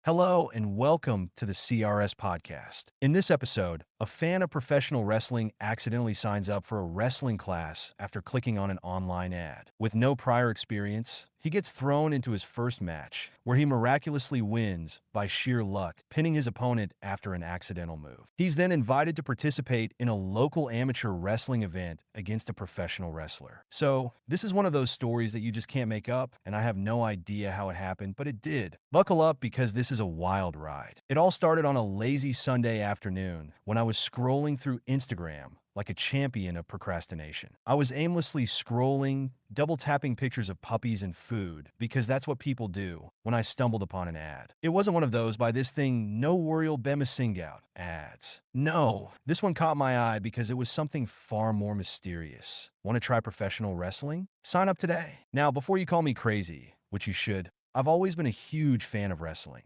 Hello and welcome to the CRS podcast. In this episode, a fan of professional wrestling accidentally signs up for a wrestling class after clicking on an online ad. With no prior experience, he gets thrown into his first match, where he miraculously wins by sheer luck, pinning his opponent after an accidental move. He's then invited to participate in a local amateur wrestling event against a professional wrestler. So, this is one of those stories that you just can't make up, and I have no idea how it happened, but it did. Buckle up because this is a wild ride. It all started on a lazy Sunday afternoon when I was scrolling through Instagram like a champion of procrastination. I was aimlessly scrolling, double tapping pictures of puppies and food, because that's what people do, when I stumbled upon an ad. It wasn't one of those "buy this thing, no worry, Bema sing out" ads. No, this one caught my eye because it was something far more mysterious. Want to try professional wrestling? Sign up today. Now, before you call me crazy, which you should, I've always been a huge fan of wrestling.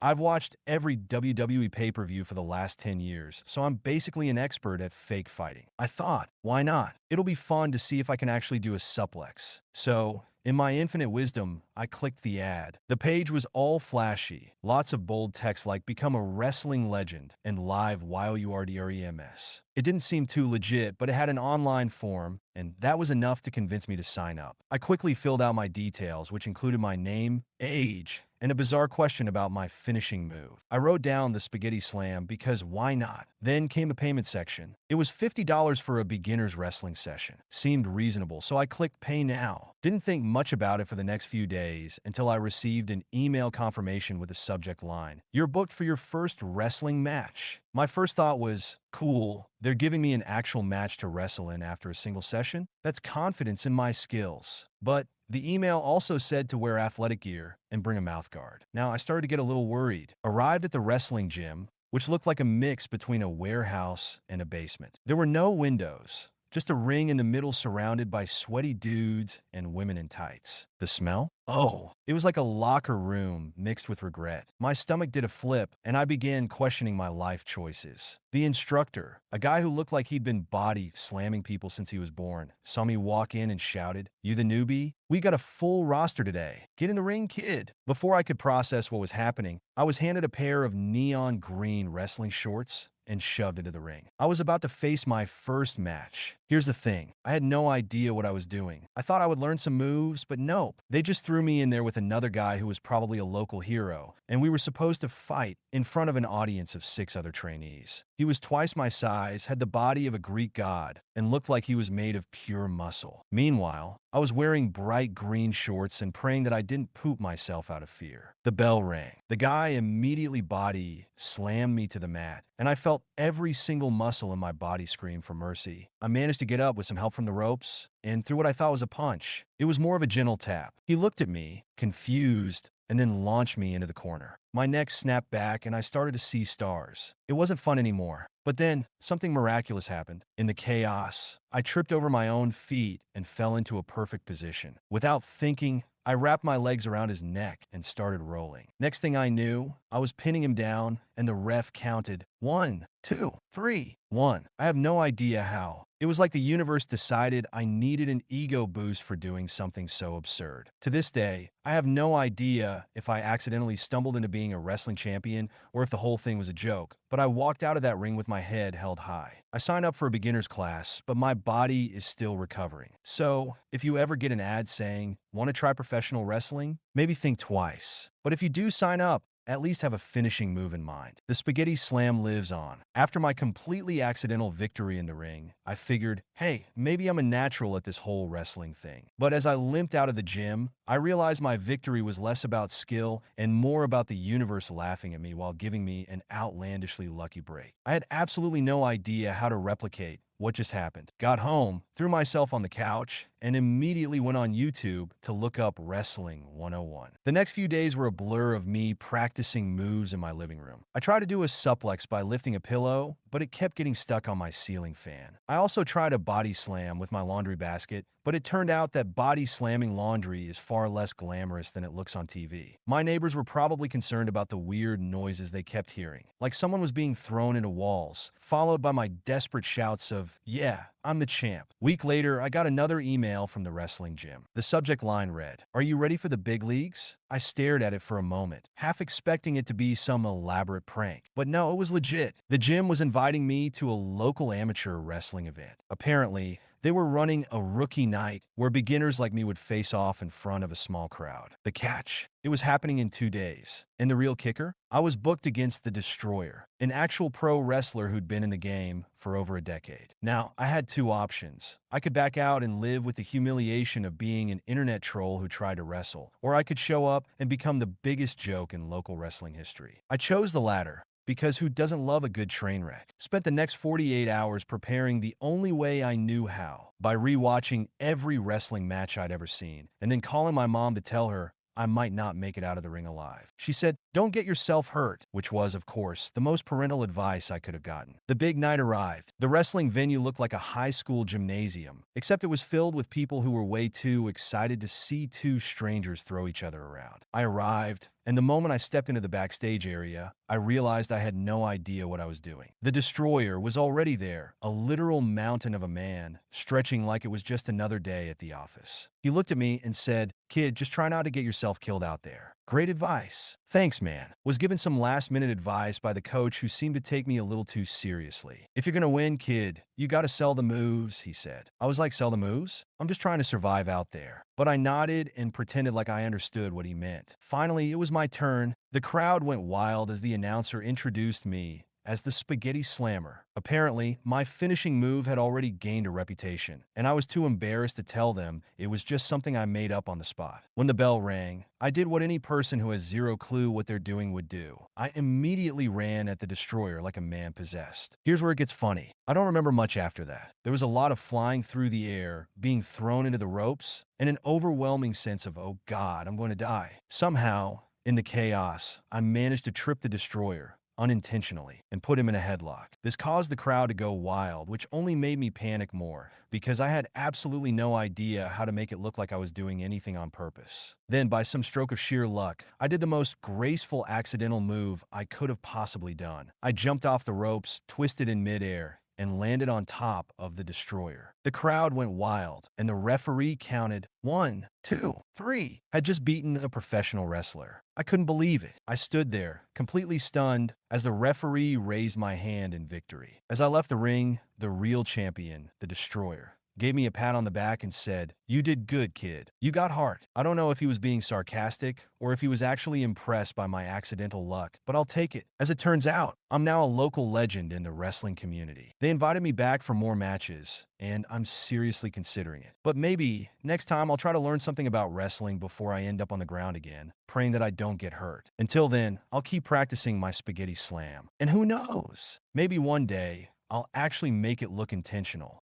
I've watched every WWE pay-per-view for the last 10 years, so I'm basically an expert at fake fighting. I thought, why not? It'll be fun to see if I can actually do a suplex. So, in my infinite wisdom, I clicked the ad. The page was all flashy, lots of bold text like "Become a wrestling legend" and "Live while you are DREMS." It didn't seem too legit, but it had an online form, and that was enough to convince me to sign up. I quickly filled out my details, which included my name, age, and a bizarre question about my finishing move. I wrote down the spaghetti slam because why not? Then came the payment section. It was $50 for a beginner's wrestling session. Seemed reasonable, so I clicked pay now. Didn't think much about it for the next few days until I received an email confirmation with the subject line, "You're booked for your first wrestling match." My first thought was, cool, they're giving me an actual match to wrestle in after a single session? That's confidence in my skills. But the email also said to wear athletic gear and bring a mouthguard. Now, I started to get a little worried. Arrived at the wrestling gym, which looked like a mix between a warehouse and a basement. There were no windows, just a ring in the middle surrounded by sweaty dudes and women in tights. The smell? Oh, it was like a locker room mixed with regret. My stomach did a flip, and I began questioning my life choices. The instructor, a guy who looked like he'd been body slamming people since he was born, saw me walk in and shouted, "You the newbie? We got a full roster today. Get in the ring, kid." Before I could process what was happening, I was handed a pair of neon green wrestling shorts and shoved into the ring. I was about to face my first match. Here's the thing, I had no idea what I was doing. I thought I would learn some moves, but nope. They just threw me in there with another guy who was probably a local hero, and we were supposed to fight in front of an audience of 6 other trainees. He was twice my size, had the body of a Greek god, and looked like he was made of pure muscle. Meanwhile, I was wearing bright green shorts and praying that I didn't poop myself out of fear. The bell rang. The guy immediately body slammed me to the mat, and I felt every single muscle in my body scream for mercy. I managed to get up with some help from the ropes, and threw what I thought was a punch. It was more of a gentle tap. He looked at me, confused, and then launched me into the corner. My neck snapped back, and I started to see stars. It wasn't fun anymore. But then, something miraculous happened. In the chaos, I tripped over my own feet and fell into a perfect position. Without thinking, I wrapped my legs around his neck and started rolling. Next thing I knew, I was pinning him down, and the ref counted 1, 2, 3, 1. I have no idea how. It was like the universe decided I needed an ego boost for doing something so absurd. To this day, I have no idea if I accidentally stumbled into being a wrestling champion or if the whole thing was a joke, but I walked out of that ring with my head held high. I signed up for a beginner's class, but my body is still recovering. So, if you ever get an ad saying, "Want to try professional wrestling?" maybe think twice. But if you do sign up, at least have a finishing move in mind. The spaghetti slam lives on. After my completely accidental victory in the ring, I figured, hey, maybe I'm a natural at this whole wrestling thing. But as I limped out of the gym, I realized my victory was less about skill and more about the universe laughing at me while giving me an outlandishly lucky break. I had absolutely no idea how to replicate what just happened. Got home, threw myself on the couch, and immediately went on YouTube to look up Wrestling 101. The next few days were a blur of me practicing moves in my living room. I tried to do a suplex by lifting a pillow, but it kept getting stuck on my ceiling fan. I also tried a body slam with my laundry basket, but it turned out that body slamming laundry is far less glamorous than it looks on TV. My neighbors were probably concerned about the weird noises they kept hearing, like someone was being thrown into walls, followed by my desperate shouts of, "Yeah, I'm the champ." Week later, I got another email from the wrestling gym. The subject line read, "Are you ready for the big leagues?" I stared at it for a moment, half expecting it to be some elaborate prank. But no, it was legit. The gym was inviting me to a local amateur wrestling event. Apparently, they were running a rookie night where beginners like me would face off in front of a small crowd. The catch? It was happening in 2 days. And the real kicker? I was booked against the Destroyer, an actual pro wrestler who'd been in the game for over a decade. Now, I had two options. I could back out and live with the humiliation of being an internet troll who tried to wrestle, or I could show up and become the biggest joke in local wrestling history. I chose the latter. Because who doesn't love a good train wreck? Spent the next 48 hours preparing the only way I knew how, by rewatching every wrestling match I'd ever seen, and then calling my mom to tell her I might not make it out of the ring alive. She said, "Don't get yourself hurt," which was, of course, the most parental advice I could have gotten. The big night arrived. The wrestling venue looked like a high school gymnasium, except it was filled with people who were way too excited to see two strangers throw each other around. I arrived, and the moment I stepped into the backstage area, I realized I had no idea what I was doing. The Destroyer was already there, a literal mountain of a man, stretching like it was just another day at the office. He looked at me and said, "Kid, just try not to get yourself killed out there." Great advice. "Thanks, man." Was given some last-minute advice by the coach who seemed to take me a little too seriously. "If you're gonna win, kid, you gotta sell the moves," he said. I was like, "Sell the moves? I'm just trying to survive out there." But I nodded and pretended like I understood what he meant. Finally, it was my turn. The crowd went wild as the announcer introduced me as the Spaghetti Slammer. Apparently, my finishing move had already gained a reputation, and I was too embarrassed to tell them it was just something I made up on the spot. When the bell rang, I did what any person who has zero clue what they're doing would do. I immediately ran at the Destroyer like a man possessed. Here's where it gets funny. I don't remember much after that. There was a lot of flying through the air, being thrown into the ropes, and an overwhelming sense of, "Oh God, I'm going to die." Somehow, in the chaos, I managed to trip the Destroyer, unintentionally, and put him in a headlock. This caused the crowd to go wild, which only made me panic more, because I had absolutely no idea how to make it look like I was doing anything on purpose. Then, by some stroke of sheer luck, I did the most graceful accidental move I could have possibly done. I jumped off the ropes, twisted in midair, and landed on top of the Destroyer. The crowd went wild, and the referee counted 1, 2, 3, had just beaten a professional wrestler. I couldn't believe it. I stood there, completely stunned, as the referee raised my hand in victory. As I left the ring, the real champion, the Destroyer, gave me a pat on the back and said, "You did good, kid. You got heart." I don't know if he was being sarcastic or if he was actually impressed by my accidental luck, but I'll take it. As it turns out, I'm now a local legend in the wrestling community. They invited me back for more matches, and I'm seriously considering it. But maybe next time I'll try to learn something about wrestling before I end up on the ground again, praying that I don't get hurt. Until then, I'll keep practicing my spaghetti slam. And who knows? Maybe one day I'll actually make it look intentional.